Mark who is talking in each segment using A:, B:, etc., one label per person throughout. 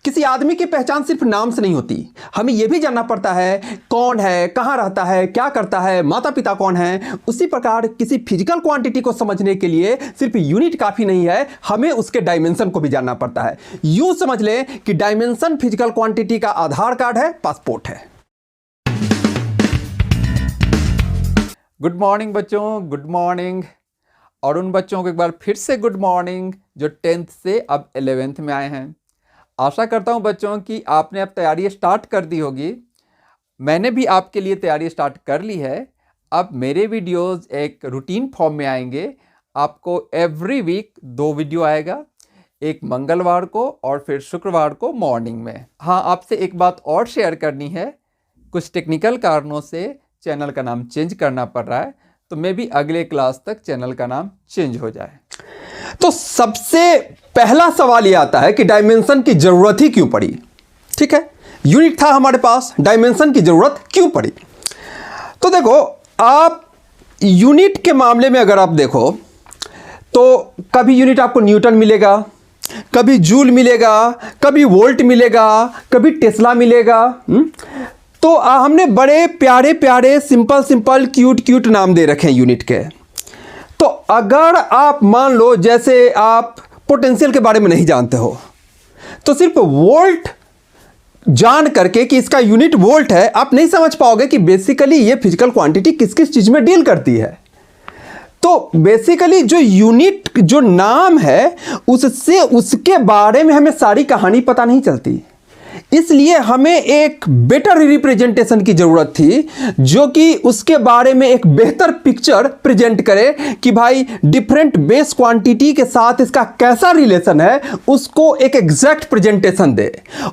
A: किसी आदमी की पहचान सिर्फ नाम से नहीं होती, हमें यह भी जानना पड़ता है कौन है, कहाँ रहता है, क्या करता है, माता पिता कौन है। उसी प्रकार किसी फिजिकल क्वांटिटी को समझने के लिए सिर्फ यूनिट काफ़ी नहीं है, हमें उसके डायमेंशन को भी जानना पड़ता है। यूँ समझ लें कि डायमेंशन फिजिकल क्वांटिटी का आधार कार्ड है, पासपोर्ट है।
B: गुड मॉर्निंग बच्चों, गुड मॉर्निंग। और उन बच्चों को एक बार फिर से गुड मॉर्निंग जो 10th से अब 11th में आए हैं। आशा करता हूं बच्चों कि आपने अब तैयारी स्टार्ट कर दी होगी। मैंने भी आपके लिए तैयारी स्टार्ट कर ली है। अब मेरे वीडियोस एक रूटीन फॉर्म में आएंगे। आपको एवरी वीक 2 वीडियो आएगा, एक मंगलवार को और फिर शुक्रवार को मॉर्निंग में। हाँ, आपसे एक बात और शेयर करनी है। कुछ टेक्निकल कारणों से चैनल का नाम चेंज करना पड़ रहा है, तो मे भी अगले क्लास तक चैनल का नाम चेंज हो जाए।
A: तो सबसे पहला सवाल यह आता है कि डायमेंशन की जरूरत ही क्यों पड़ी। ठीक है, यूनिट था हमारे पास, डायमेंशन की जरूरत क्यों पड़ी। तो देखो, आप यूनिट के मामले में अगर आप देखो तो कभी यूनिट आपको न्यूटन मिलेगा, कभी जूल मिलेगा, कभी वोल्ट मिलेगा, कभी टेस्ला मिलेगा। तो हमने बड़े प्यारे प्यारे सिंपल क्यूट नाम दे रखे हैं यूनिट के। तो अगर आप मान लो जैसे आप पोटेंशियल के बारे में नहीं जानते हो, तो सिर्फ वोल्ट जान करके कि इसका यूनिट वोल्ट है, आप नहीं समझ पाओगे कि बेसिकली ये फिजिकल क्वांटिटी किस किस चीज़ में डील करती है। तो बेसिकली जो यूनिट, जो नाम है, उससे उसके बारे में हमें सारी कहानी पता नहीं चलती। इसलिए हमें एक बेटर रिप्रेजेंटेशन की जरूरत थी, जो कि उसके बारे में एक बेहतर पिक्चर प्रेजेंट करे कि भाई डिफरेंट बेस क्वांटिटी के साथ इसका कैसा रिलेशन है, उसको एक एग्जैक्ट प्रेजेंटेशन दे।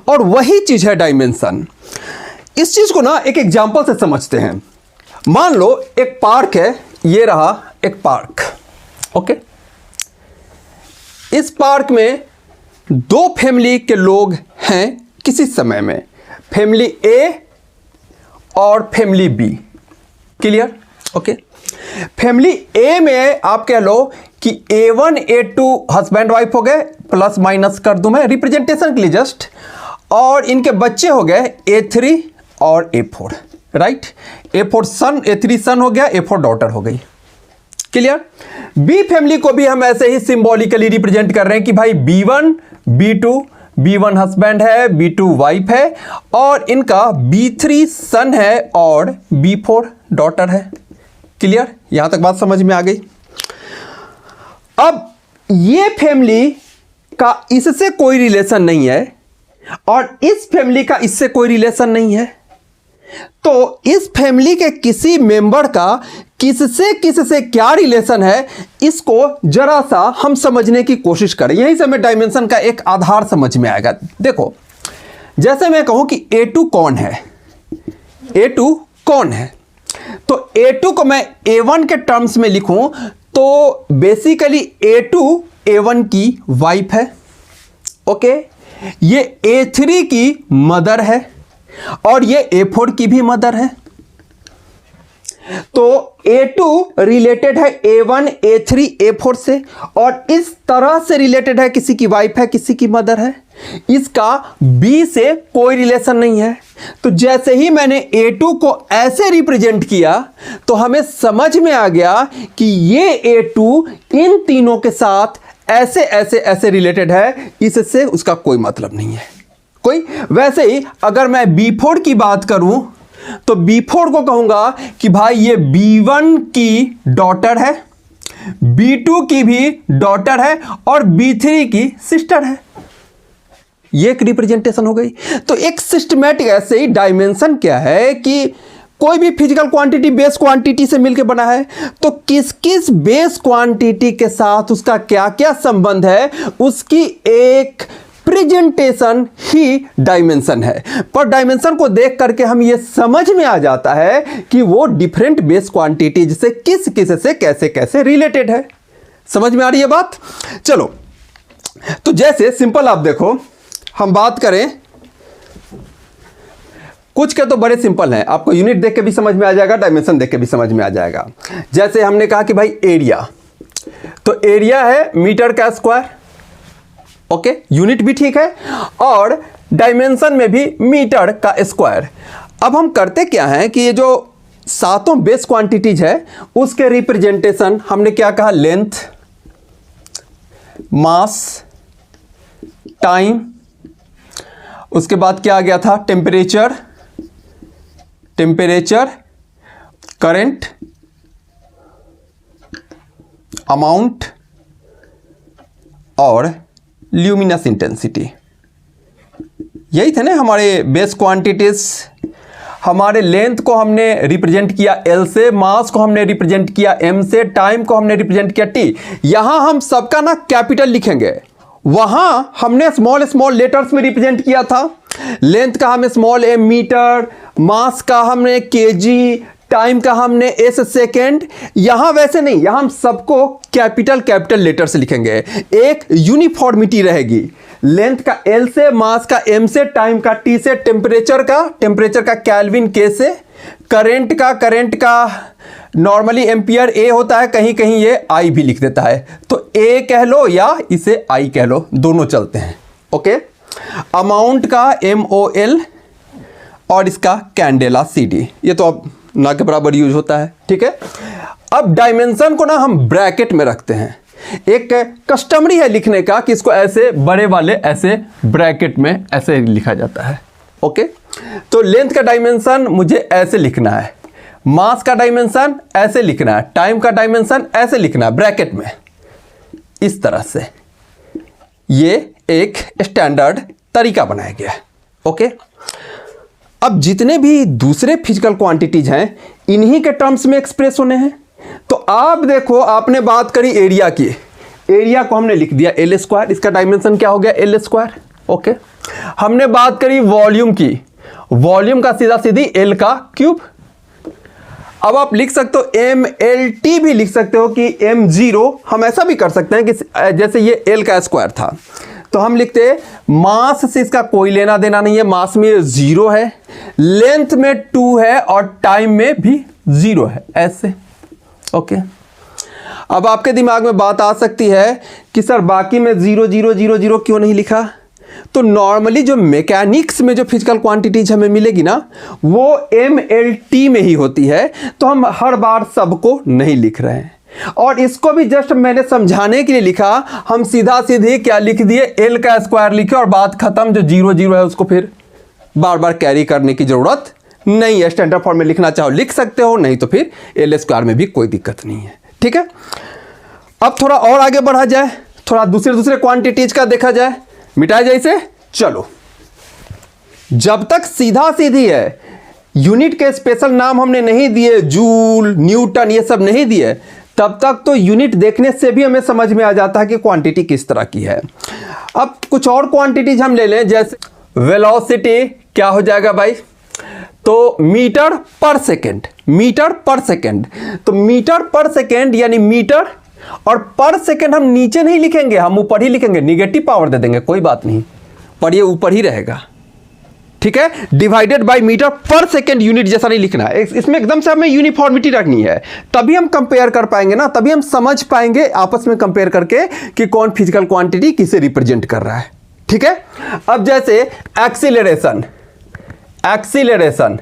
A: और वही चीज है डायमेंशन। इस चीज को ना एक एग्जांपल से समझते हैं। मान लो एक पार्क है, ये रहा एक पार्क। ओके, इस पार्क में 2 फैमिली के लोग हैं किसी समय में, फैमिली ए और family B. Clear? Okay, family A में आप कह लो कि A1 A2 हस्बैंड वाइफ हो गए, प्लस माइनस कर दूं मैं रिप्रेजेंटेशन के लिए जस्ट, और इनके बच्चे हो गए A3 और A4। राइट, A4 सन, A3 सन हो गया, A4 डॉटर हो गई। क्लियर? बी फैमिली को भी हम ऐसे ही सिंबॉलिकली रिप्रेजेंट कर रहे हैं कि भाई B1 B2, B1 हस्बैंड है, B2 वाइफ है, और इनका B3 सन है और B4 डॉटर है। क्लियर? यहां तक बात समझ में आ गई। अब ये फैमिली का इससे कोई रिलेशन नहीं है और इस फैमिली का इससे कोई रिलेशन नहीं है। तो इस फैमिली के किसी मेंबर का किससे क्या रिलेशन है, इसको जरा सा हम समझने की कोशिश करें। यहीं से हमें डायमेंशन का एक आधार समझ में आएगा। देखो, जैसे मैं कहूं कि A2 कौन है, A2 कौन है, तो A2 को मैं A1 के टर्म्स में लिखूं तो बेसिकली A2 A1 की वाइफ है। ओके, ये A3 की मदर है और ये A4 की भी मदर है। तो A2 रिलेटेड है A1 A3 A4 से, और इस तरह से रिलेटेड है, किसी की वाइफ है, किसी की मदर है। इसका B से कोई रिलेशन नहीं है। तो जैसे ही मैंने A2 को ऐसे रिप्रेजेंट किया तो हमें समझ में आ गया कि ये A2 इन तीनों के साथ ऐसे रिलेटेड है, इससे उसका कोई मतलब नहीं है कोई। वैसे ही अगर मैं B4 की बात करूं तो B4 को कहूंगा कि भाई ये B1 की डॉटर है, B2 की भी डॉटर है और B3 की सिस्टर है। ये एक रिप्रेजेंटेशन हो गई। तो एक सिस्टमैटिक ऐसे ही डायमेंशन क्या है कि कोई भी फिजिकल क्वांटिटी बेस क्वांटिटी से मिलकर बना है, तो किस किस बेस क्वांटिटी के साथ उसका क्या क्या संबंध है, उसकी एक प्रेजेंटेशन ही डायमेंशन है। पर डायमेंशन को देख करके हम ये समझ में आ जाता है कि वो डिफरेंट बेस क्वांटिटी से किस से कैसे रिलेटेड है। समझ में आ रही है बात? चलो, तो जैसे सिंपल आप देखो, हम बात करें कुछ के तो बड़े सिंपल हैं, आपको यूनिट देख के भी समझ में आ जाएगा, डायमेंशन देख के भी समझ में आ जाएगा। जैसे हमने कहा कि भाई एरिया, तो एरिया है मीटर का स्क्वायर। ओके, यूनिट भी ठीक है, और डायमेंशन में भी मीटर का स्क्वायर। अब हम करते क्या हैं कि ये जो सातों बेस क्वांटिटीज है उसके रिप्रेजेंटेशन हमने क्या कहा, लेंथ, मास, टाइम, उसके बाद क्या आ गया था, टेम्परेचर, करंट, अमाउंट और ल्यूमिनस इंटेंसिटी। यही थे ना हमारे बेस क्वांटिटीज। हमारे लेंथ को हमने रिप्रेजेंट किया L से, मास को हमने रिप्रेजेंट किया M से, टाइम को हमने रिप्रेजेंट किया T। यहां हम सबका ना कैपिटल लिखेंगे, वहां हमने स्मॉल स्मॉल लेटर्स में रिप्रेजेंट किया था। लेंथ का हमें स्मॉल m मीटर, मास का हमने kg, टाइम का हमने s सेकेंड। यहां वैसे नहीं, यहां हम सबको कैपिटल लेटर से लिखेंगे, एक यूनिफॉर्मिटी रहेगी। लेंथ का L से, मास का M से, टाइम का T से, टेम्परेचर का केल्विन K से, करंट का नॉर्मली एम्पियर A होता है, कहीं कहीं ये I भी लिख देता है, तो A कह लो या इसे I कह लो, दोनों चलते हैं। ओके। अमाउंट का MOL और इसका कैंडेला CD, ये तो अब ना के बराबर यूज होता है, ठीक है। अब डायमेंशन को ना हम ब्रैकेट में रखते हैं। एक कस्टमरी है लिखने का कि इसको ऐसे बड़े वाले ऐसे ब्रैकेट में ऐसे लिखा जाता है। ओके, तो लेंथ का डायमेंशन मुझे ऐसे लिखना है, मास का डायमेंशन ऐसे लिखना है, टाइम का डायमेंशन ऐसे लिखना है ब्रैकेट में, इस तरह से। ये एक स्टैंडर्ड तरीका बनाया गया है। ओके, अब जितने भी दूसरे फिजिकल क्वांटिटीज हैं इन्हीं के टर्म्स में एक्सप्रेस होने हैं। तो आप देखो, आपने बात करी एरिया की, एरिया को हमने लिख दिया L स्क्वायर, इसका डायमेंशन क्या हो गया L स्क्वायर। ओके, हमने बात करी वॉल्यूम की, वॉल्यूम का सीधा सीधी L का क्यूब। अब आप लिख सकते हो MLT भी लिख सकते हो कि M0, हम ऐसा भी कर सकते हैं कि जैसे ये L का स्क्वायर था तो हम लिखते मास से इसका कोई लेना देना नहीं है, मास में 0 है, लेंथ में 2 है और टाइम में भी 0 है, ऐसे। ओके, अब आपके दिमाग में बात आ सकती है कि सर बाकी में 0 0 0 0 क्यों नहीं लिखा। तो नॉर्मली जो मैकेनिक्स में जो फिजिकल क्वांटिटीज हमें मिलेगी ना वो MLT में ही होती है, तो हम हर बार सबको नहीं लिख रहे हैं। और इसको भी जस्ट मैंने समझाने के लिए लिखा, हम सीधा सीधे क्या लिख दिए L का स्क्वायर लिखे और बात खत्म। जो 0 0 है उसको फिर बार बार कैरी करने की जरूरत नहीं है। स्टैंडर्ड फॉर्म में लिखना चाहो लिख सकते हो, नहीं तो फिर L स्क्वायर में भी कोई दिक्कत नहीं है, ठीक है। अब थोड़ा और आगे बढ़ा जाए, थोड़ा दूसरे क्वांटिटीज का देखा जाए, मिटाया जाए इसे। चलो, जब तक सीधा सीधी है, यूनिट के स्पेशल नाम हमने नहीं दिए, जूल, न्यूटन, ये सब नहीं दिए, तब तक तो यूनिट देखने से भी हमें समझ में आ जाता है कि क्वांटिटी किस तरह की है। अब कुछ और क्वांटिटीज हम ले लें, जैसे वेलोसिटी क्या हो जाएगा भाई, तो मीटर पर सेकेंड, मीटर पर सेकेंड। तो मीटर पर सेकेंड यानी मीटर, और पर सेकेंड हम नीचे नहीं लिखेंगे, हम ऊपर ही लिखेंगे, निगेटिव पावर दे देंगे, कोई बात नहीं, पर ये ऊपर ही रहेगा, ठीक है। डिवाइडेड बाय मीटर पर सेकेंड, यूनिट जैसा नहीं लिखना है, इसमें एकदम से हमें यूनिफॉर्मिटी रखनी है, तभी हम कंपेयर कर पाएंगे ना, तभी हम समझ पाएंगे आपस में कंपेयर करके कि कौन फिजिकल क्वांटिटी किसे रिप्रेजेंट कर रहा है, ठीक है। अब जैसे एक्सीलरेशन, एक्सीलरेशन,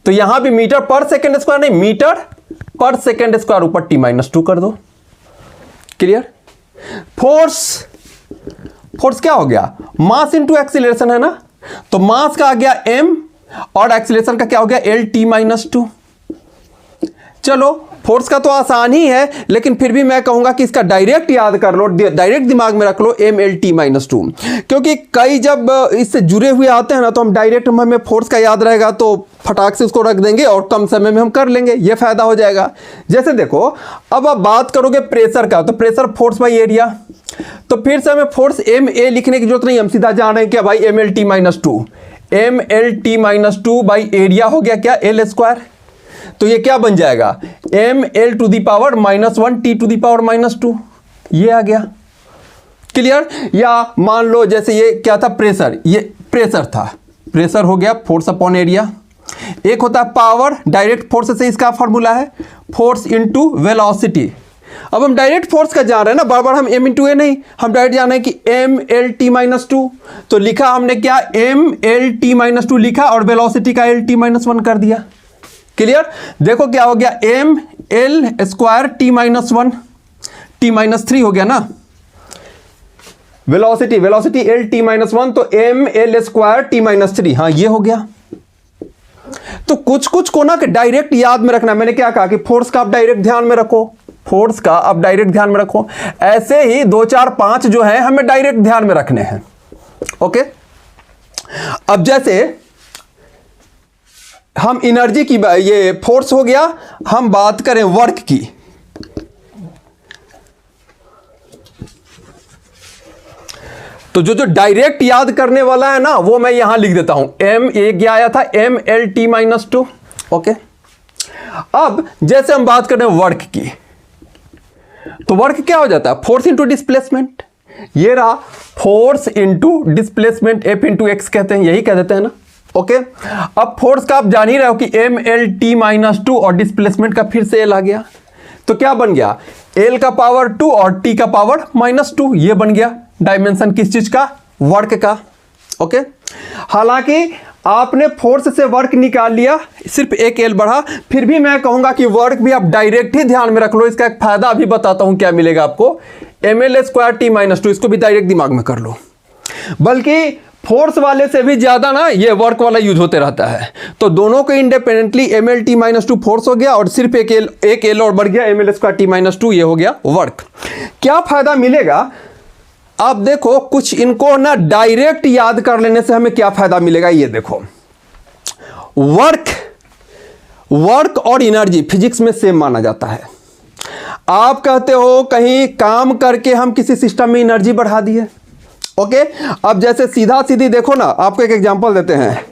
A: तो यहां भी मीटर पर सेकेंड स्क्वायर नहीं, मीटर पर सेकेंड स्क्वायर, ऊपर T-2 कर दो, क्लियर। फोर्स, फोर्स क्या हो गया, मास इंटू एक्सीलरेशन है ना, तो मास का आ गया m और एक्सीलरेशन का क्या हो गया L-T-2। चलो, फोर्स का तो आसान ही है, लेकिन फिर भी मैं कहूंगा कि इसका डायरेक्ट याद कर लो, डायरेक्ट दिमाग में रख लो ML-T-2, क्योंकि कई जब इससे जुड़े हुए आते हैं ना तो हम डायरेक्ट, हमें फोर्स का याद रहेगा तो फटाक से उसको रख देंगे और कम समय में हम कर लेंगे, ये फायदा हो जाएगा। जैसे देखो, अब आप बात करोगे प्रेशर का, तो प्रेशर फोर्स बाई एरिया, तो फिर से हमें फोर्स MA लिखने की जरूरत नहीं, हम सीधा जान रहे हैं क्या भाई ML-T-2, ML-T-2 बाई एरिया हो गया क्या L स्क्वायर। तो ये क्या बन जाएगा ML⁻⁻1 T⁻⁻2, ये आ गया, क्लियर। या मान लो जैसे ये क्या था, प्रेशर, ये प्रेशर था, प्रेशर हो गया फोर्स अपॉन एरिया। एक होता है पावर, डायरेक्ट फोर्स से इसका फॉर्मूला है फोर्स इनटू वेलोसिटी, अब हम डायरेक्ट फोर्स का जान रहे हैं ना, बार बार हम m इंटू ए नहीं, हम डायरेक्ट जान रहे हैं कि m l t minus two. तो लिखा हमने क्या, m l t minus two लिखा और वेलोसिटी का l t माइनस वन कर दिया। क्लियर? देखो क्या हो गया, m l square t minus one, t minus three हो गया ना। Velocity l t minus one, तो m l square t minus three, हाँ ये हो गया। तो कुछ कुछ को ना कि डायरेक्ट याद में रखना। मैंने क्या कहा कि फोर्स का आप डायरेक्ट ध्यान में रखो, फोर्स का आप डायरेक्ट ध्यान में रखो। ऐसे ही 2 4 5 जो है हमें डायरेक्ट ध्यान में रखने हैं। ओके, अब जैसे हम एनर्जी की, ये फोर्स हो गया, हम बात करें वर्क की। तो जो डायरेक्ट याद करने वाला है ना, वो मैं यहां लिख देता हूं, m एक आया था m l t minus two. Okay, अब जैसे हम बात करें वर्क की, तो वर्क क्या हो जाता है, फोर्स इंटू डिस्प्लेसमेंट। ये रहा force into displacement, F into x कहते हैं, यही कह देते हैं ना। ओके, अब फोर्स का आप जान ही रहे हो कि m l t minus two और डिस्प्लेसमेंट का फिर से l आ गया, तो क्या बन गया, l का पावर 2 और t का पावर माइनस 2। ये बन गया डायमेंशन किस चीज का, वर्क का। ओके, हालांकि आपने फोर्स से वर्क निकाल लिया, सिर्फ एक एल बढ़ा, फिर भी मैं कहूंगा कि वर्क भी आप डायरेक्ट ही ध्यान में रख लो। इसका एक फायदा भी बताता हूं क्या मिलेगा आपको, M L square T minus two, इसको भी डायरेक्ट दिमाग में कर लो। बल्कि फोर्स वाले से भी ज्यादा ना ये वर्क वाला यूज होते रहता है। तो दोनों को independently M L T minus two force हो गया और सिर्फ एक एल और बढ़ गया, M L square T minus two, ये हो गया वर्क। क्या फायदा मिलेगा, आप देखो, कुछ इनको ना डायरेक्ट याद कर लेने से हमें क्या फायदा मिलेगा, ये देखो। वर्क और एनर्जी फिजिक्स में सेम माना जाता है। आप कहते हो कहीं काम करके हम किसी सिस्टम में एनर्जी बढ़ा दिए। ओके, अब जैसे सीधा सीधी देखो ना, आपको एक एग्जांपल देते हैं।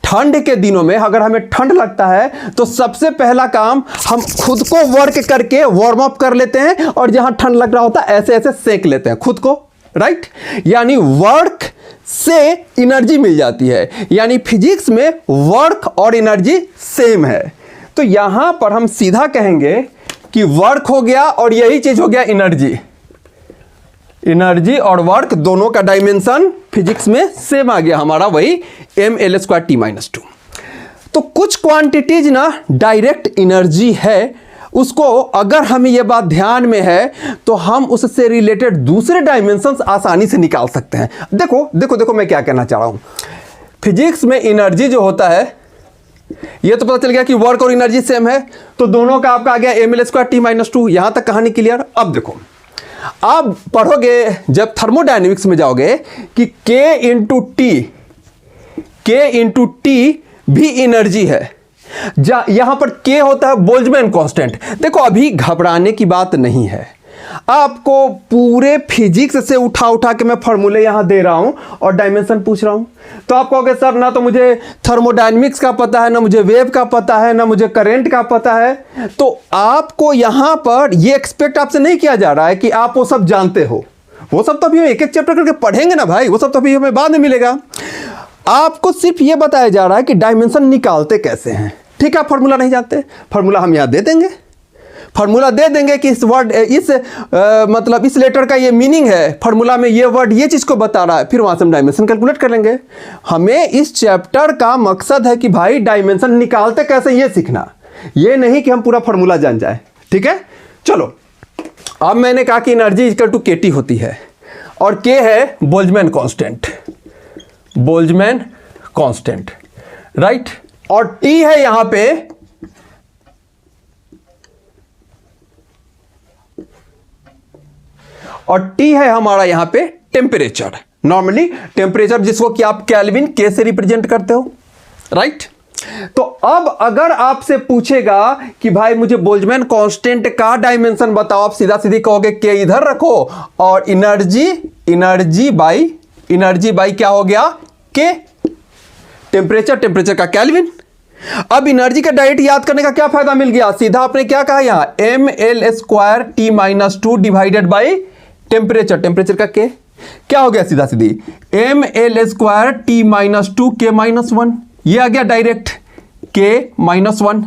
A: ठंड के दिनों में अगर हमें ठंड लगता है तो सबसे पहला काम हम खुद को वर्क करके वार्म अप कर लेते हैं और जहां ठंड लग रहा होता है ऐसे ऐसे सेक लेते हैं खुद को, राइट? यानी वर्क से एनर्जी मिल जाती है। यानी फिजिक्स में वर्क और एनर्जी सेम है। तो यहां पर हम सीधा कहेंगे कि वर्क हो गया और यही चीज हो गया एनर्जी। एनर्जी और वर्क दोनों का डायमेंशन फिजिक्स में सेम आ गया हमारा, वही M L square T minus two. तो कुछ क्वांटिटीज ना डायरेक्ट एनर्जी है, उसको अगर हमें यह बात ध्यान में है तो हम उससे रिलेटेड दूसरे डायमेंशंस आसानी से निकाल सकते हैं। देखो देखो देखो, मैं क्या कहना चाह रहा हूं। फिजिक्स में एनर्जी जो होता है, यह तो पता चल गया कि वर्क और एनर्जी सेम है, तो दोनों का आपका आ गया M L square T minus two. यहां तक कहानी क्लियर। अब देखो, आप पढ़ोगे जब थर्मोडायनेमिक्स में जाओगे कि K इंटू टी भी एनर्जी है। यहां पर K होता है बोल्ट्जमैन कांस्टेंट। देखो, अभी घबराने की बात नहीं है, आपको पूरे फिजिक्स से उठा उठा के मैं फॉर्मूले यहां दे रहा हूं और डायमेंशन पूछ रहा हूं। तो आप कहोगे सर ना तो मुझे थर्मोडायनेमिक्स का पता है, ना मुझे वेव का पता है, ना मुझे करंट का पता है। तो आपको यहां पर यह एक्सपेक्ट आपसे नहीं किया जा रहा है कि आप वो सब जानते हो। वो सब तो अभी हम एक एक चैप्टर करके पढ़ेंगे ना भाई, वो सब तो अभी हमें बाद में मिलेगा। आपको सिर्फ यह बताया जा रहा है कि डायमेंशन निकालते कैसे हैं। ठीक है, फॉर्मूला नहीं जानते, फॉर्मूला हम यहां दे देंगे। फॉर्मूला दे देंगे कि इस वर्ड मतलब इस लेटर का ये मीनिंग है, फॉर्मूला में ये वर्ड ये चीज को बता रहा है, फिर वहां से हम डायमेंशन कैलकुलेट कर लेंगे। हमें इस चैप्टर का मकसद है कि भाई डायमेंशन निकालते कैसे ये सीखना, ये नहीं कि हम पूरा फॉर्मूला जान जाए। ठीक है, चलो। अब मैंने कहा कि एनर्जी इक्वल टू केटी होती है और के है Boltzmann constant, Boltzmann constant, right? और टी है यहां पे और टी है हमारा यहां पे टेम्परेचर। नॉर्मली टेम्परेचर जिसको कि आप केल्विन के से रिप्रेजेंट करते हो, राइट? तो अब अगर आपसे पूछेगा कि भाई मुझे बोल्ट्जमैन कांस्टेंट का डायमेंशन बताओ, आप सीधा सीधी कहोगे के इधर रखो और एनर्जी बाई क्या हो गया, के। टेम्परेचर का केल्विन। अब एनर्जी का डायरेक्ट याद करने का क्या फायदा मिल गया, सीधा आपने क्या कहा यहां, M L square T minus two divided by temperature का के। क्या हो गया सीधा सीधी, M L square T minus two के माइनस वन। ये आ गया डायरेक्ट के माइनस वन।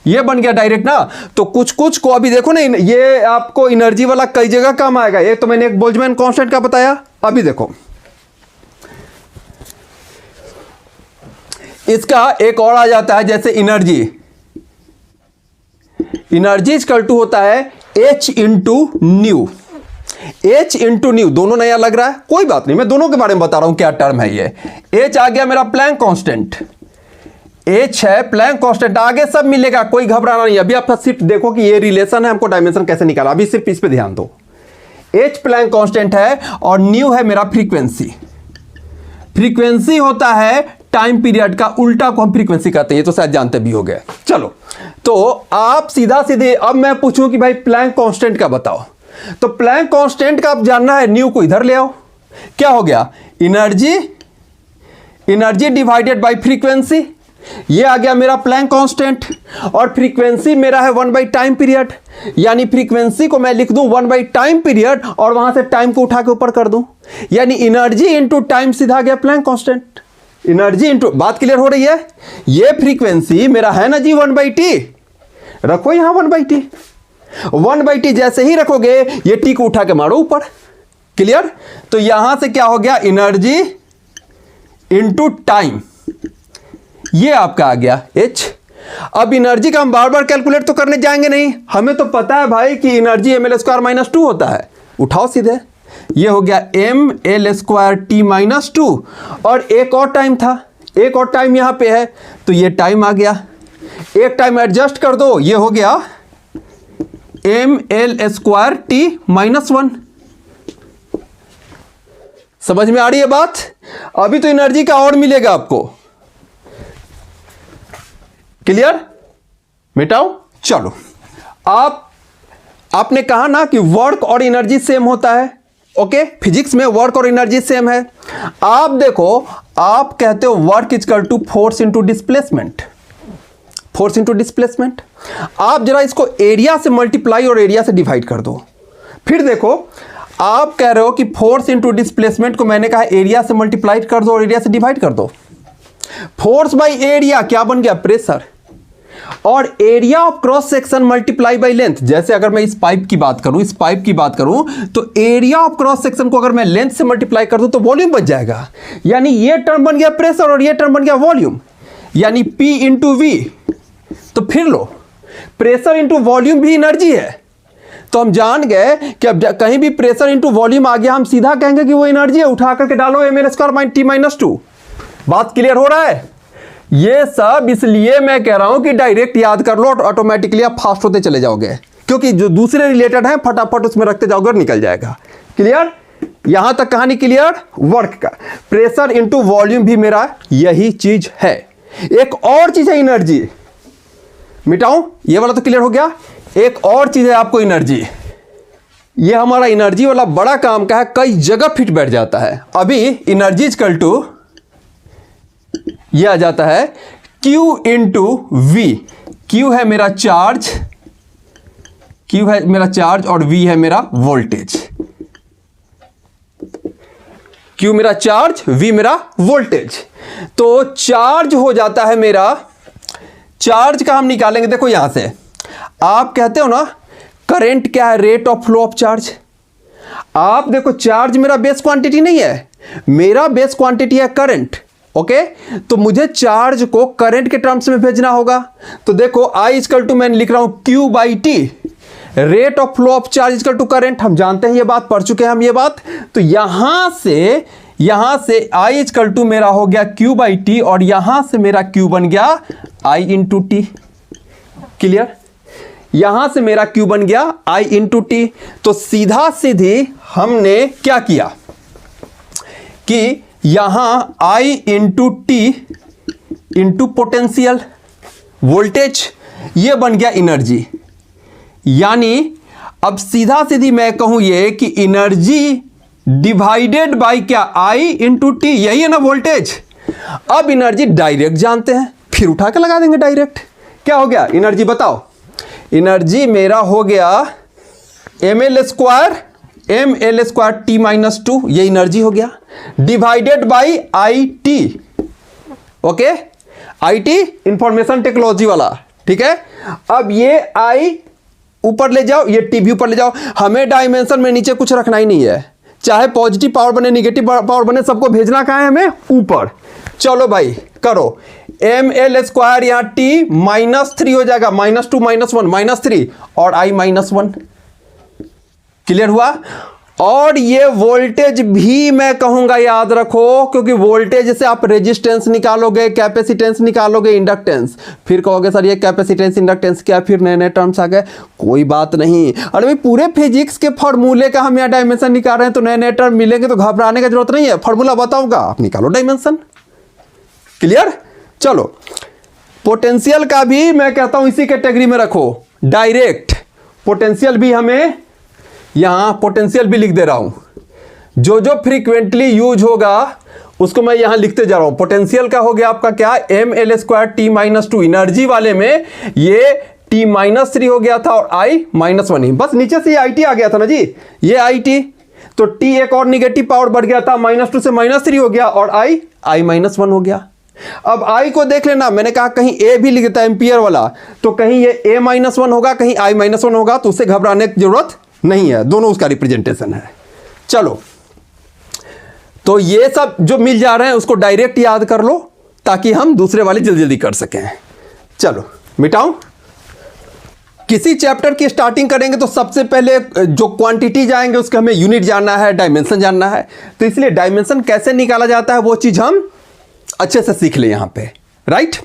A: ये बन गया डायरेक्ट ना। तो कुछ कुछ को अभी देखो ना, ये आपको एनर्जी वाला कई जगह काम आएगा। ये तो मैंने एक बोल्ट्जमैन कांस्टेंट का बताया। अभी देखो इसका एक और आ जाता है, जैसे एनर्जी इक्वल टू होता है H into new. H into new दोनों नया लग रहा है, कोई बात नहीं, मैं दोनों के बारे में बता रहा हूं क्या टर्म है ये। H आ गया मेरा प्लैंक कांस्टेंट, H है प्लैंक कांस्टेंट, आगे सब मिलेगा, कोई घबराना नहीं। अभी आप सिर्फ देखो कि ये रिलेशन है, हमको डायमेंशन कैसे निकाला, अभी सिर्फ इस पे ध्यान दो। H प्लैंक कांस्टेंट है और न्यू है मेरा फ्रीक्वेंसी। फ्रीक्वेंसी होता है टाइम पीरियड का उल्टा को हम फ्रीक्वेंसी कहते हैं, ये तो शायद जानते भी हो गए। चलो तो आप सीधा सीधे अब मैं पूछूं कि भाई प्लैंक कांस्टेंट का बताओ, तो प्लैंक कांस्टेंट का आप जानना है, न्यू को इधर ले आओ। क्या हो गया, एनर्जी डिवाइडेड बाय फ्रीक्वेंसी, ये आ गया मेरा प्लैंक कांस्टेंट। और फ्रीक्वेंसी मेरा है 1 बाई टाइम पीरियड, यानी फ्रीक्वेंसी को मैं लिख दूं 1 बाई टाइम पीरियड और वहां से टाइम को उठा के ऊपर कर दूं, यानी एनर्जी इंटू टाइम सीधा आ गया प्लैंक कांस्टेंट। एनर्जी इंटू, बात क्लियर हो रही है। ये फ्रीक्वेंसी मेरा है ना जी 1 बाई टी, रखो यहां 1 बाई टी। 1 बाई टी जैसे ही रखोगे ये टी को उठा के मारो ऊपर, क्लियर। तो यहां से क्या हो गया, एनर्जी इंटू टाइम, ये आपका आ गया H। अब एनर्जी का हम बार बार कैलकुलेट तो करने जाएंगे नहीं, हमें तो पता है भाई कि एनर्जी ml²-2 होता है। उठाओ सीधे, ये हो गया ml²t-2। और एक और टाइम था, एक और टाइम यहां पे है, तो ये टाइम आ गया, एक टाइम एडजस्ट कर दो, ये हो गया ml²t-1। समझ में आ रही है बात। अभी तो एनर्जी का और मिलेगा आपको, क्लियर। मिटाओ, चलो। आपने कहा ना कि वर्क और एनर्जी सेम होता है, ओके। फिजिक्स में वर्क और एनर्जी सेम है। आप देखो, आप कहते हो work equal to force into displacement, force into displacement. आप जरा इसको एरिया से मल्टीप्लाई और एरिया से डिवाइड कर दो। फिर देखो, आप कह रहे हो कि फोर्स इंटू डिस्प्लेसमेंट को मैंने कहा एरिया से मल्टीप्लाई कर दो और एरिया से डिवाइड कर दो। फोर्स बाई एरिया क्या बन गया, प्रेशर। और area of cross section multiply by length, जैसे अगर मैं इस पाइप की बात करूं, इस पाइप की बात करूं, तो एरिया ऑफ क्रॉस सेक्शन को अगर मैं लेंथ से मल्टीप्लाई कर दूं तो वॉल्यूम बच जाएगा। यानी ये टर्म बन गया प्रेशर और ये टर्म बन गया वॉल्यूम, यानी P इंटू वी। तो फिर लो, प्रेशर इंटू वॉल्यूम भी एनर्जी है। तो हम जान गए कि अब कहीं भी प्रेशर इंटू वॉल्यूम आ गया, हम सीधा कहेंगे कि वो एनर्जी है, उठा करके डालो ml²-t-2। बात क्लियर हो रहा है। ये सब इसलिए मैं कह रहा हूं कि डायरेक्ट याद कर लो, ऑटोमेटिकली आप फास्ट होते चले जाओगे, क्योंकि जो दूसरे रिलेटेड हैं फटाफट उसमें रखते जाओगे और निकल जाएगा। क्लियर, यहां तक कहानी क्लियर। वर्क का प्रेशर इंटू वॉल्यूम भी मेरा यही चीज है। एक और चीज है एनर्जी, मिटाऊं, ये वाला तो क्लियर हो गया। एक और चीज है आपको एनर्जी, ये हमारा एनर्जी वाला बड़ा काम का है, कई जगह फिट बैठ जाता है। अभी एनर्जी इक्वल टू ये आ जाता है Q इंटू वी। Q है मेरा चार्ज, Q है मेरा चार्ज और V है मेरा वोल्टेज। Q मेरा चार्ज, V मेरा वोल्टेज। तो चार्ज हो जाता है मेरा, चार्ज का हम निकालेंगे। देखो यहां से आप कहते हो ना करंट क्या है, rate of flow of charge. आप देखो चार्ज मेरा बेस क्वांटिटी नहीं है, मेरा बेस क्वांटिटी है करंट, ओके। तो मुझे चार्ज को करंट के टर्म्स में भेजना होगा। तो देखो I इक्वल टू मैं लिख रहा हूं Q by T, rate of flow of charge equal to current. हम जानते हैं ये बात, पढ़ चुके हैं हम ये बात। तो यहां से I इक्वल टू मेरा हो गया Q बाई टी और यहां से मेरा Q बन गया I इंटू टी। क्लियर, यहां से मेरा Q बन गया I इंटू टी। तो सीधा सीधी हमने क्या किया कि यहां I into T into potential voltage, ये बन गया एनर्जी। यानी अब सीधा सीधी मैं कहूं ये कि एनर्जी डिवाइडेड बाय क्या, I इंटू टी, यही है ना वोल्टेज। अब एनर्जी डायरेक्ट जानते हैं, फिर उठा के लगा देंगे डायरेक्ट। क्या हो गया एनर्जी, बताओ। एनर्जी मेरा हो गया ml²t-2, ये एनर्जी हो गया, divided by IT, okay. IT information technology वाला, ठीक है। अब ये I ऊपर ले जाओ, ये T भी ऊपर ले जाओ। हमें डायमेंशन में नीचे कुछ रखना ही नहीं है, चाहे पॉजिटिव पावर बने निगेटिव पावर बने, सबको भेजना कहाँ है हमें? ऊपर। चलो भाई करो, ml² यहाँ T -3 हो जाएगा, -2 -1 -3 और I -1। क्लियर हुआ? और ये वोल्टेज भी मैं कहूंगा याद रखो, क्योंकि वोल्टेज से आप रेजिस्टेंस निकालोगे, कैपेसिटेंस निकालोगे, इंडक्टेंस। फिर कहोगे सर ये कैपेसिटेंस इंडक्टेंस क्या, फिर नए नए टर्म्स आ गए। कोई बात नहीं, अरे भाई पूरे फिजिक्स के फॉर्मूले का हम यहाँ डायमेंशन निकाल रहे हैं, तो नए नए टर्म मिलेंगे तो घबराने की जरूरत नहीं है। फॉर्मूला बताऊंगा, आप निकालो डायमेंशन। क्लियर? चलो, पोटेंशियल का भी मैं कहता हूं इसी कैटेगरी में रखो। डायरेक्ट पोटेंशियल भी हमें, यहां पोटेंशियल भी लिख दे रहा हूं। जो जो फ्रीक्वेंटली यूज होगा उसको मैं यहां लिखते जा रहा हूं। पोटेंशियल का हो गया आपका क्या? ml² T-2। एनर्जी वाले में ये T-3 हो गया था और I -1 ही, बस नीचे से ये IT आ गया था ना जी, ये IT। तो T एक और निगेटिव पावर बढ़ गया था, -2 से -3 हो गया और I -1 हो गया। अब I को देख लेना, मैंने कहा कहीं A भी लिखता है एम्पियर वाला, तो कहीं ये A -1 होगा, कहीं I -1 होगा, तो उससे घबराने की जरूरत नहीं है, दोनों उसका रिप्रेजेंटेशन है। चलो, तो ये सब जो मिल जा रहे हैं उसको डायरेक्ट याद कर लो, ताकि हम दूसरे वाले जल्दी जल्दी कर सकें। चलो मिटाऊं। किसी चैप्टर की स्टार्टिंग करेंगे तो सबसे पहले जो क्वांटिटी जाएंगे उसके हमें यूनिट जानना है, डायमेंशन जानना है। तो इसलिए डायमेंशन कैसे निकाला जाता है वो चीज हम अच्छे से सीख ले यहां पे, राइट।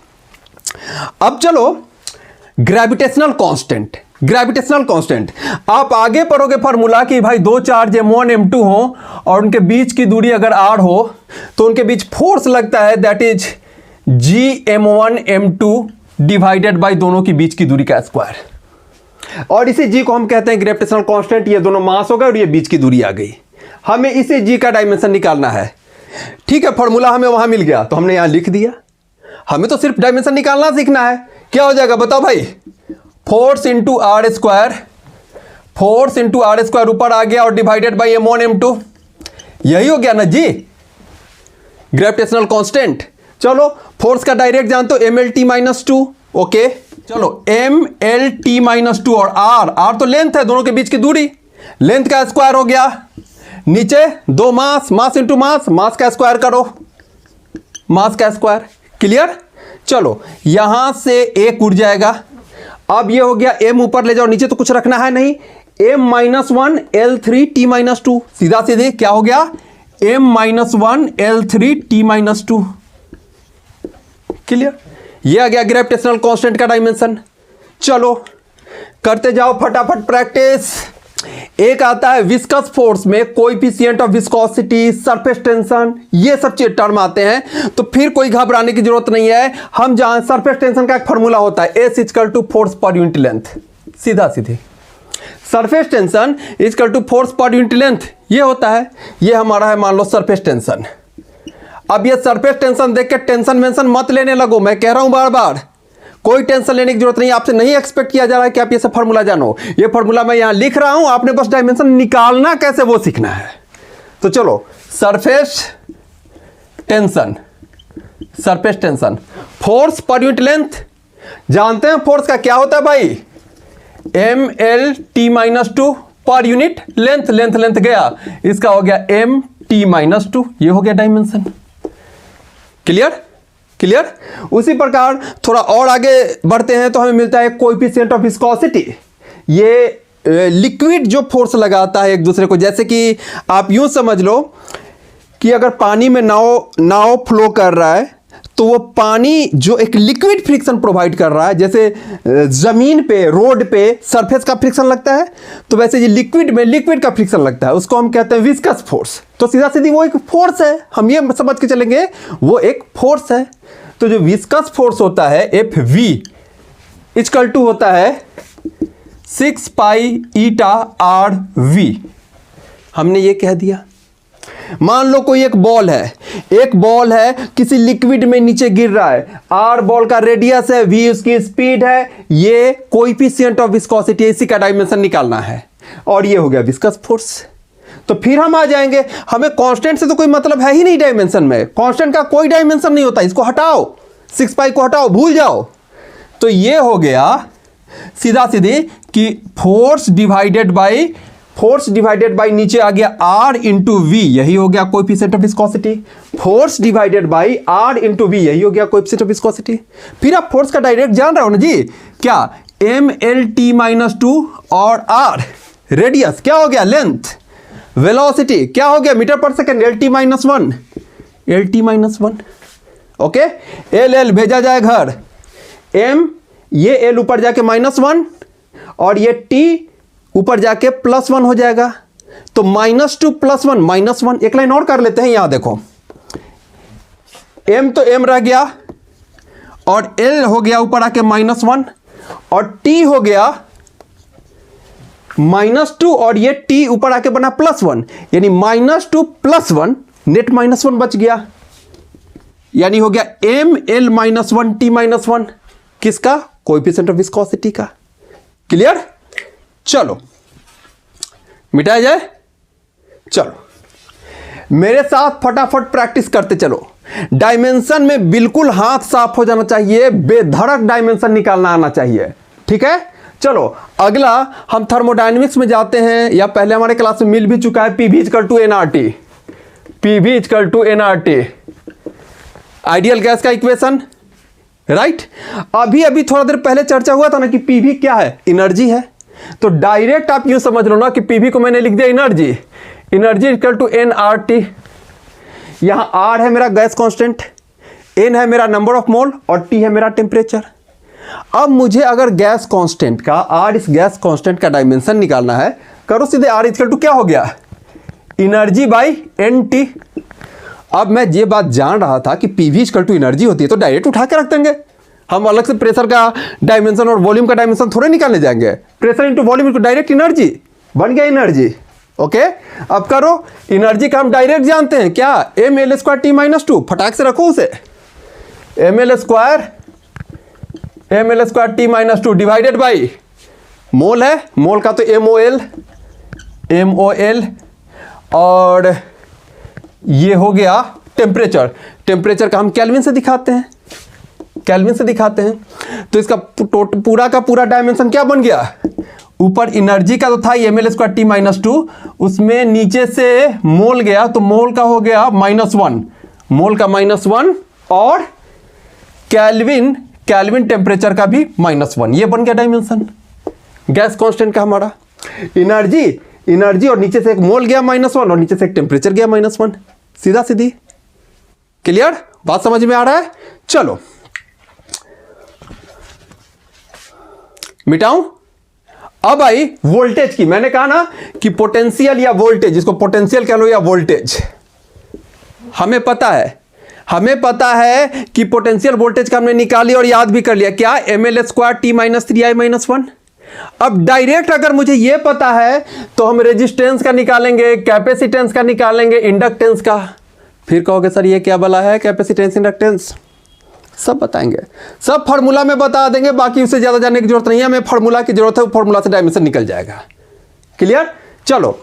A: अब चलो, ग्रेविटेशनल कांस्टेंट। ग्रेविटेशनल कांस्टेंट, आप आगे पढ़ोगे फॉर्मूला कि भाई दो चार्ज M1 M2 हो और उनके बीच की दूरी अगर r हो तो उनके बीच फोर्स लगता है, that is Gm1 M2 divided by दोनों की बीच की दूरी का स्क्वायर। और इसी G को हम कहते हैं ग्रेविटेशनल कांस्टेंट। ये दोनों मास हो गए और ये बीच की दूरी आ गई। हमें इसी G का डायमेंशन निकालना है, ठीक है। फॉर्मूला हमें वहां मिल गया तो हमने यहां लिख दिया। हमें तो सिर्फ डायमेंशन निकालना सीखना है। क्या हो जाएगा बताओ भाई? Force into R², force into R² ऊपर आ गया और डिवाइडेड बाय M1 M2, यही हो गया ना जी ग्रेविटेशनल कांस्टेंट। चलो, फोर्स का डायरेक्ट जानते हो, mlt-2। ओके, चलो mlt-2 और r तो लेंथ है, दोनों के बीच की दूरी, लेंथ का स्क्वायर हो गया। नीचे दो मास, मास इंटू मास, मास का स्क्वायर करो, मास का स्क्वायर। क्लियर? चलो, यहां से एक उड़ जाएगा। अब ये हो गया, m ऊपर ले जाओ, नीचे तो कुछ रखना है नहीं, m-1 L3 T-2, सीधा सीधे क्या हो गया? m-1 L3 T-2। क्लियर? ये आ गया ग्रेविटेशनल कांस्टेंट का डायमेंशन। चलो करते जाओ फटाफट प्रैक्टिस। एक आता है विस्कस फोर्स में coefficient of viscosity, surface tension, ये सब चीज टर्म आते हैं, तो फिर कोई घबराने की जरूरत नहीं है। हम जहां सरफेस टेंशन का एक फॉर्मूला होता है, S = force per unit length, सीधा सीधे surface tension = force per unit length, ये होता है। ये हमारा है मान लो सरफेस टेंशन। अब ये सरफेस टेंशन देख के टेंशन वेंशन मत लेने लगो, मैं कह रहा हूं बार बार, कोई टेंशन लेने की जरूरत नहीं। आपसे नहीं एक्सपेक्ट किया जा रहा है कि आप ये सब फॉर्मूला जानो। ये फॉर्मूला मैं यहां लिख रहा हूं, आपने बस डायमेंशन निकालना कैसे वो सीखना है। तो चलो, surface tension, surface tension, force per unit length जानते हैं। फोर्स का क्या होता है भाई? mlt-2 per unit length, length length गया, इसका हो गया mt-2, ये हो गया डायमेंशन। क्लियर? क्लियर? उसी प्रकार थोड़ा और आगे बढ़ते हैं तो हमें मिलता है कोएफिशिएंट ऑफ विस्कोसिटी। ये लिक्विड जो फोर्स लगाता है एक दूसरे को, जैसे कि आप यूं समझ लो कि अगर पानी में नाव फ्लो कर रहा है तो वो पानी जो एक लिक्विड फ्रिक्शन प्रोवाइड कर रहा है, जैसे जमीन पे, रोड पे सरफेस का फ्रिक्शन लगता है, तो वैसे ये लिक्विड में लिक्विड का फ्रिक्शन लगता है, उसको हम कहते हैं विस्कस फोर्स। तो सीधा सीधी वो एक फोर्स है, हम ये समझ के चलेंगे वो एक फोर्स है। तो जो विस्कस फोर्स होता है Fv = होता है 6 पाई ईटा Rv। हमने ये कह दिया। मान लो कोई एक बॉल है किसी लिक्विड में नीचे गिर रहा है, R बॉल का रेडियस है, V उसकी स्पीड है, ये कोएफिशिएंट ऑफ विस्कोसिटी, इसी का डायमेंशन निकालना है, और ये हो गया विस्कस फोर्स। तो फिर हम आ जाएंगे, हमें कांस्टेंट से तो कोई मतलब है ही नहीं डायमेंशन में, कांस्टेंट का कोई डायमेंशन नहीं होता, इसको हटाओ, 6 पाई को हटाओ, भूल जाओ। तो ये हो गया सीधा सीधे कि फोर्स डिवाइडेड बाई नीचे आ गया R इंटू वी, यही हो गया coefficient of viscosity. Force divided by R into V, यही हो गया कोएफिशिएंट ऑफ विस्कोसिटी। फिर आप फोर्स का डायरेक्ट जान रहे हो ना जी, क्या MLT-2 और R रेडियस क्या हो गया लेंथ, वेलोसिटी क्या हो गया मीटर पर सेकेंड LT-1 ओके। L भेजा जाए घर, M ये L ऊपर जाके -1 और ये T ऊपर जाके +1 हो जाएगा। तो -2 +1 -1। एक लाइन और कर लेते हैं, यहां देखो M तो M रह गया और L हो गया ऊपर आके -1 और T हो गया -2 और ये T ऊपर आके बना +1, यानी -2 +1 नेट -1 बच गया, यानी हो गया ML -1 T -1 किसका, कोएफिशिएंट ऑफ विस्कोसिटी का। क्लियर, चलो मिटाया जाए। चलो मेरे साथ फटाफट प्रैक्टिस करते चलो। डायमेंशन में बिल्कुल हाथ साफ हो जाना चाहिए, बेधड़क डायमेंशन निकालना आना चाहिए, ठीक है। चलो अगला हम थर्मोडायनेमिक्स में जाते हैं, या पहले हमारे क्लास में मिल भी चुका है, PV = nRT, आइडियल गैस का इक्वेशन, राइट। अभी थोड़ा देर पहले चर्चा हुआ था ना कि पीवी क्या है, एनर्जी है। तो डायरेक्ट आप यूं समझ लो ना कि पीवी को मैंने लिख दिया एनर्जी = nRT। यहां R है मेरा गैस कांस्टेंट, N है मेरा नंबर ऑफ मोल और T है मेरा टेम्परेचर। अब मुझे अगर गैस कांस्टेंट का इस गैस कांस्टेंट का डायमेंशन निकालना है, करो सीधे R = क्या हो गया, एनर्जी बाई NT। अब मैं ये बात जान रहा था कि पीवी = एनर्जी होती है, तो डायरेक्ट उठा के रख देंगे हम, अलग से प्रेशर का डायमेंशन और वॉल्यूम का डायमेंशन थोड़े निकालने जाएंगे। Pressure into volume direct energy बन गया एनर्जी, ओके। अब करो, एनर्जी का हम डायरेक्ट जानते हैं क्या, ML² T-2, फटाक से रखो उसे, ML² T-2 डिवाइडेड बाई मोल है, मोल का तो MOL और ये हो गया टेम्परेचर, टेम्परेचर का हम केल्विन से दिखाते हैं, तो इसका पूरा का पूरा डायमेंशन क्या बन गया, ऊपर एनर्जी का तो था ML² T-2, उसमें नीचे से मोल गया तो मोल का हो गया -1, मोल का -1 और केल्विन टेम्परेचर का भी -1, ये बन गया डायमेंशन गैस कांस्टेंट का हमारा। एनर्जी और नीचे से एक मोल गया -1 और नीचे से एक टेम्परेचर गया -1, सीधा सीधी। क्लियर, बात समझ में आ रहा है। चलो मिटाऊं। अब आई वोल्टेज की, मैंने कहा ना कि पोटेंशियल या वोल्टेज, जिसको पोटेंशियल कह लो या वोल्टेज, हमें पता है कि पोटेंशियल वोल्टेज का हमने निकाली और याद भी कर लिया क्या, ML² T-3I-1। अब डायरेक्ट अगर मुझे यह पता है तो हम रेजिस्टेंस का निकालेंगे, कैपेसिटेंस का निकालेंगे, इंडक्टेंस का। फिर कहोगे सर ये क्या बला है, कैपेसिटेंस इंडक्टेंस, सब बताएंगे, सब फार्मूला में बता देंगे, बाकी उससे ज्यादा जानने की जरूरत नहीं है। हमें फार्मूला की जरूरत है, फार्मूला से डायमेंशन निकल जाएगा। क्लियर, चलो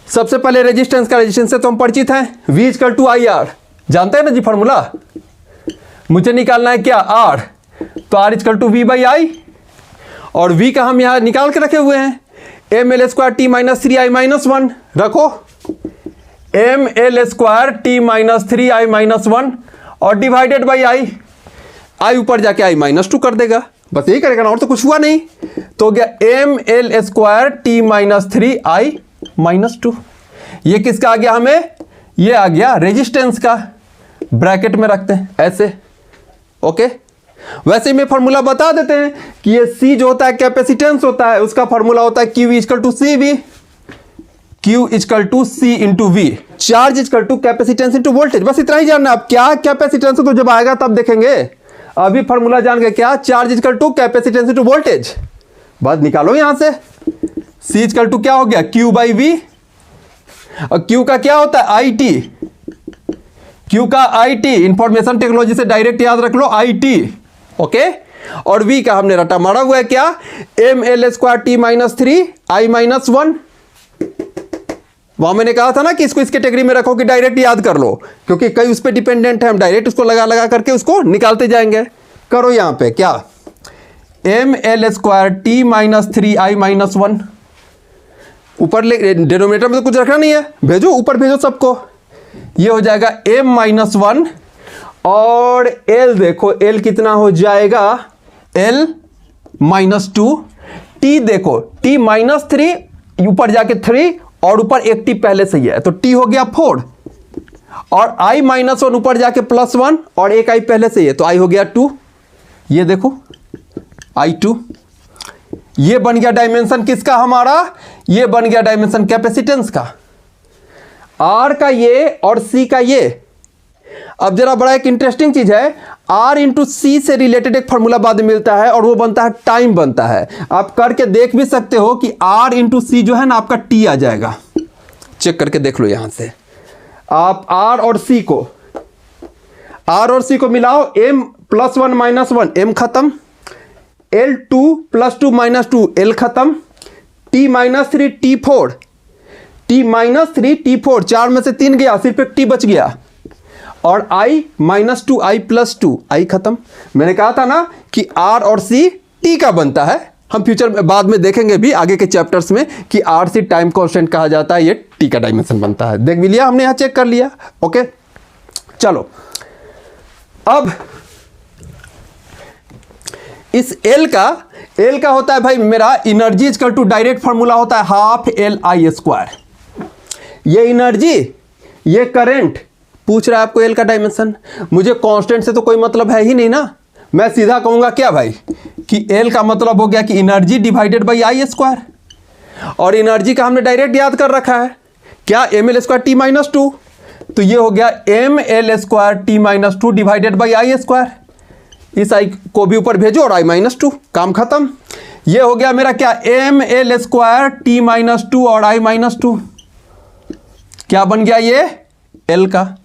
A: सबसे पहले रेजिस्टेंस से तो हम परिचित हैं, V = IR, जानते हैं ना जी फार्मूला। मुझे निकालना है क्या, R, तो R = V/I, और V का हम यहां निकाल के रखे हुए हैं, ML² T-3I-1 रखो, ML² T-3I-1 और डिवाइडेड बाई I ऊपर जाके I-2 कर देगा, बस यही करेगा ना, और तो कुछ हुआ नहीं। तो हो गया ML² T-3I-2। ये किसका आ गया हमें, ये आ गया रेजिस्टेंस का, ब्रैकेट में रखते हैं ऐसे, ओके। वैसे में फार्मूला बता देते हैं कि ये C जो होता है कैपेसिटेंस होता है, उसका फार्मूला होता है Q = CV, Q = C × V, charge = capacitance × voltage. बस इतना ही जानना, अब क्या कैपेसिटेंस तो जब आएगा तब देखेंगे, अभी फार्मूला जान गए क्या, चार्ज = कैपेसिटेंस × वोल्टेज। बस निकालो यहां से, C = क्या हो गया, Q/V, और Q का क्या होता है, IT, Q का IT, इंफॉर्मेशन टेक्नोलॉजी से डायरेक्ट याद रख लो, IT, ओके। और V का हमने रटा मारा हुआ है क्या, ML² T-3I-1। वहां मैंने कहा था ना कि इसको इस कैटेगरी में रखो कि डायरेक्ट याद कर लो, क्योंकि कई उस पर डिपेंडेंट है, हम डायरेक्ट उसको लगा करके उसको निकालते जाएंगे। करो यहां पे क्या, M L square T minus 3i minus 1। ऊपर डिनोमिनेटर में तो कुछ रखना नहीं है, भेजो ऊपर भेजो सबको। ये हो जाएगा m माइनस 1 और l देखो l कितना हो जाएगा l माइनस 2। t देखो t माइनस 3 ऊपर जाके 3 और ऊपर एक t पहले से ही है तो t हो गया 4 और i माइनस 1 ऊपर जाके प्लस 1 और एक i पहले से ही है तो i हो गया 2। ये देखो i2। ये बन गया डायमेंशन किसका हमारा, ये बन गया डायमेंशन कैपेसिटेंस का, R का ये और C का ये। अब जरा बड़ा एक इंटरेस्टिंग चीज है, R इंटू सी से रिलेटेड एक फॉर्मूला बाद में मिलता है और वो बनता है टाइम बनता है। आप करके देख भी सकते हो कि R इंटू सी जो है ना आपका T आ जाएगा, चेक करके देख लो यहां से। आप R और C को मिलाओ, m प्लस 1 माइनस 1 m खत्म, L2 प्लस 2 माइनस 2 L खत्म, T minus 3 T4, T minus 3 T4, 4 में से 3 गया सिर्फ एक T बच गया और I minus 2 I plus 2 I खत्म। मैंने कहा था ना कि R और C T का बनता है, हम फ्यूचर में बाद में देखेंगे भी आगे के चैप्टर्स में कि R C टाइम कांस्टेंट कहा जाता है, ये T का डायमेंशन बनता है। देख भी लिया हमने, यहाँ चेक कर लिया। ओके चलो, अब इस L का होता है भाई मेरा energy equal to direct formula होता है हाफ LI स्क्वायर। ये एनर्जी, ये करंट पूछ रहा है आपको L का डायमेंशन। मुझे कांस्टेंट से तो कोई मतलब है ही नहीं ना, मैं सीधा कहूंगा क्या भाई कि L का मतलब हो गया कि energy divided by I square, और एनर्जी का हमने डायरेक्ट याद कर रखा है क्या, ml स्क्वायर टी माइनस 2, तो ये हो गया ml square T minus 2 divided by I square. इस I को भी ऊपर भेजो और I माइनस 2, काम खत्म। ये हो गया मेरा क्या, ml स्क्वायर टी माइनस 2 और I माइनस 2, क्या बन गया ये L का।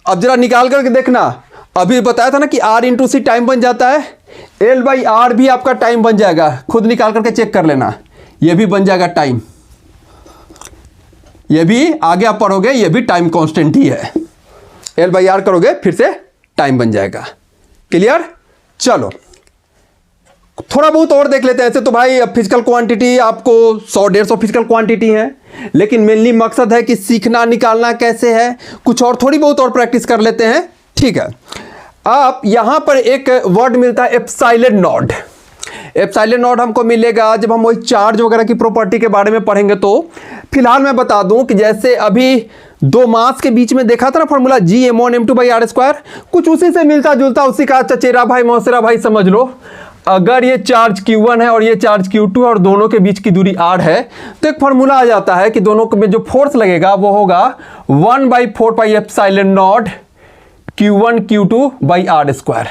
A: अब जरा निकाल करके देखना, अभी बताया था ना कि R इंटू सी टाइम बन जाता है, L बाई आर भी आपका टाइम बन जाएगा, खुद निकाल करके चेक कर लेना, ये भी बन जाएगा टाइम। ये भी आगे आप पढ़ोगे, ये भी टाइम कांस्टेंट ही है, L बाई आर करोगे फिर से टाइम बन जाएगा। क्लियर? चलो थोड़ा बहुत और देख लेते हैं। ऐसे तो भाई अब फिजिकल क्वांटिटी आपको 100-150 फिजिकल क्वांटिटी है, लेकिन मेनली मकसद है कि सीखना निकालना कैसे है, कुछ और थोड़ी बहुत और प्रैक्टिस कर लेते हैं। ठीक है, आप यहां पर एक वर्ड मिलता है एप्सिलॉन नॉट। एप्सिलॉन नॉट हमको मिलेगा जब हम वही चार्ज वगैरह की प्रॉपर्टी के बारे में पढ़ेंगे। तो फिलहाल मैं बता दूं कि जैसे अभी दो मास के बीच में देखा था ना फॉर्मूला G(m1m2/r²), कुछ उसी से मिलता जुलता, उसी का चचेरा भाई मौसेरा भाई समझ लो। अगर ये चार्ज Q1 है और ये चार्ज Q2 है और दोनों के बीच की दूरी r है, तो एक फॉर्मूला आ जाता है कि दोनों में जो फोर्स लगेगा वो होगा 1/4πε0 Q1 Q2/r²।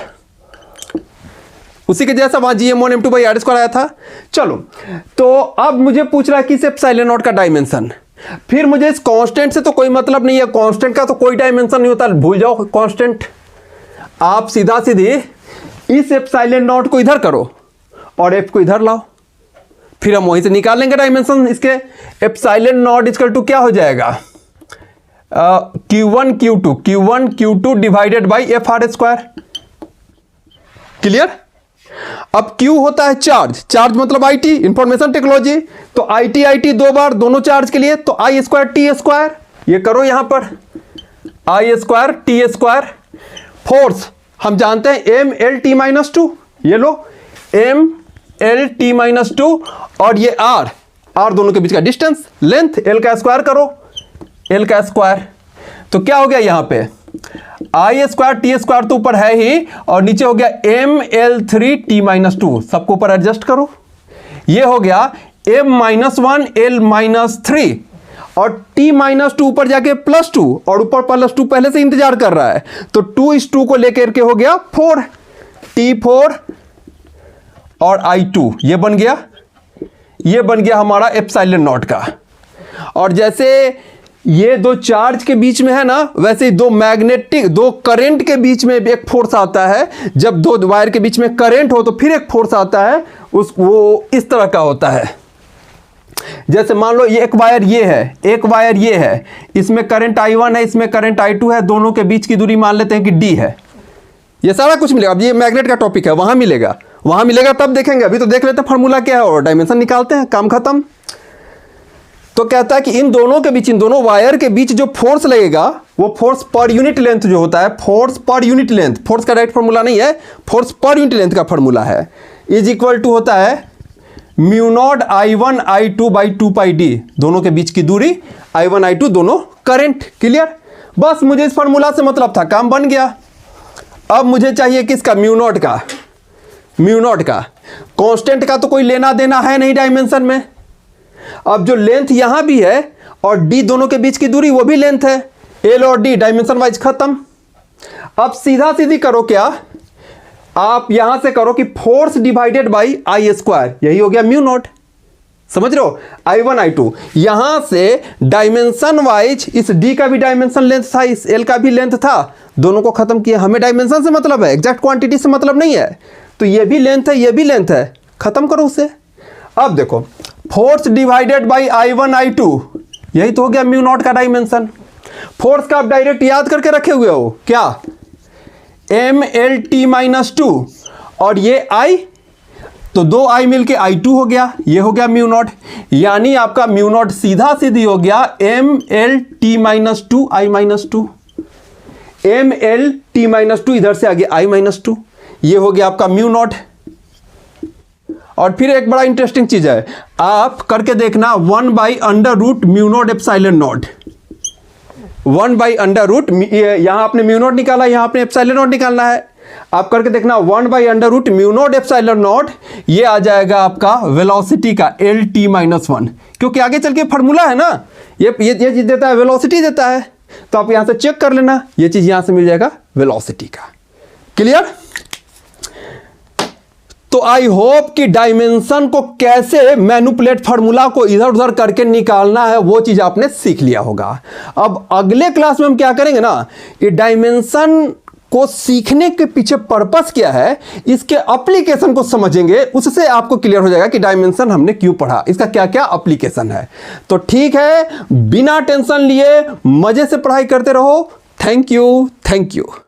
A: उसी के जैसा वहां G(m1m2/r² आया था। चलो, तो अब मुझे पूछ रहा है कि इस एप्सिलॉन नॉट का डायमेंशन। फिर मुझे इस कांस्टेंट से तो कोई मतलब नहीं है, कांस्टेंट का तो कोई डायमेंशन नहीं होता, भूल जाओ कांस्टेंट। आप सीधा सीधी इस एप्सिलॉन नॉट को इधर करो और एफ को इधर लाओ, फिर हम वहीं से निकाल लेंगे डायमेंशन इसके। एप्सिलॉन नॉट इक्वल टू क्या हो जाएगा, Q1 Q2 divided by FR²। Clear? अब Q होता है चार्ज मतलब IT, इंफॉर्मेशन टेक्नोलॉजी, तो IT दो बार दोनों चार्ज के लिए, तो I²T²। ये करो यहां पर I²T²। फोर्स हम जानते हैं mLT-2, ये लो mLT-2, और ये R दोनों के बीच का डिस्टेंस, लेंथ, L का स्क्वायर करो, L का स्क्वायर। तो क्या हो गया यहां पे I²T² तो ऊपर है ही, और नीचे हो गया mL3T-2, सबको ऊपर एडजस्ट करो। ये हो गया m-1 L-3 और T-2 ऊपर जाके +2, और ऊपर +2 पहले से इंतजार कर रहा है, तो 2:2 को लेकर के हो गया 4, T4 और I2। ये बन गया हमारा एप्सिलॉन नॉट का। और जैसे ये दो चार्ज के बीच में है ना, वैसे ही दो करंट के बीच में भी एक फोर्स आता है। जब दो वायर के बीच में करंट हो तो फिर एक फोर्स आता है, वो इस तरह का होता है। जैसे मान लो ये एक वायर ये है, एक वायर ये है, इसमें करंट I1 है, इसमें करंट I2 है, दोनों के बीच की दूरी मान लेते हैं कि D है। ये सारा कुछ मिलेगा। अब ये मैग्नेट का टॉपिक है, वहां मिलेगा, वहाँ मिलेगा तब देखेंगे, अभी तो देख लेते हैं फार्मूला क्या है और डायमेंशन निकालते हैं, काम खत्म। तो कहता है कि इन दोनों के बीच, इन दोनों वायर के बीच जो फोर्स लगेगा वो फोर्स पर यूनिट लेंथ जो होता है, force per unit length, force का राइट फार्मूला नहीं है, फोर्स पर यूनिट लेंथ का फार्मूला है, इज इक्वल टू होता है mu naught I1 I2 by 2 pi D, दोनों के बीच की दूरी I1 I2 दोनों करंट। क्लियर? बस मुझे इस फार्मूला से मतलब था, काम बन गया। अब मुझे चाहिए किसका? म्यू नॉट का। म्यू नॉट का कांस्टेंट का तो कोई लेना देना है नहीं डायमेंशन में। अब जो लेंथ यहां भी है और डी दोनों के बीच की दूरी वो भी लेंथ है, एल और डी डायमेंशन वाइज खत्म। अब सीधा सीधी करो, क्या आप यहां से करो कि force divided by I square, यही हो गया म्यू नॉट। समझ रहे हो? I1 I2 यहां से डायमेंशन वाइज इस डी का भी डायमेंशन लेंथ था, इस एल का भी लेंथ था, दोनों को खत्म किया। हमें डायमेंशन से मतलब है, एग्जैक्ट क्वांटिटी से मतलब नहीं है। तो ये भी लेंथ है, ये भी लेंथ है, खत्म करो उसे। अब देखो force divided by I1 I2, यही तो हो गया म्यू नॉट का डायमेंशन। फोर्स का आप डायरेक्ट याद करके रखे हुए हो क्या? MLT-2 और ये I, तो दो I मिलके I2 हो गया, ये हो गया म्यू नॉट। यानी आपका म्यू नॉट सीधा सीधी हो गया MLT-2 I-2, MLT-2 इधर से आगे I-2, ये हो गया आपका म्यू नॉट। और फिर एक बड़ा इंटरेस्टिंग चीज है, आप करके देखना 1/√μ नॉट एप्सिलॉन नॉट, 1/√, यहां आपने म्यू नॉट निकाला, यहां आपने एप्सिलॉन नॉट निकालना है। आप करके देखना 1/√μ नॉट एप्सिलॉन नॉट, ये आ जाएगा आपका वेलोसिटी का LT-1, क्योंकि आगे चल के फार्मूला है ना, ये चीज देता है, वेलोसिटी देता है। तो आप यहां से चेक कर लेना, ये चीज यहां से मिल जाएगा वेलोसिटी का। क्लियर? तो आई होप कि डायमेंशन को कैसे मैनिपुलेट, फार्मूला को इधर उधर करके निकालना है, वो चीज आपने सीख लिया होगा। अब अगले क्लास में हम क्या करेंगे ना, ये डायमेंशन को सीखने के पीछे पर्पस क्या है, इसके एप्लीकेशन को समझेंगे, उससे आपको क्लियर हो जाएगा कि डायमेंशन हमने क्यों पढ़ा, इसका क्या क्या एप्लीकेशन है। तो ठीक है, बिना टेंशन लिए मजे से पढ़ाई करते रहो। Thank you, thank you.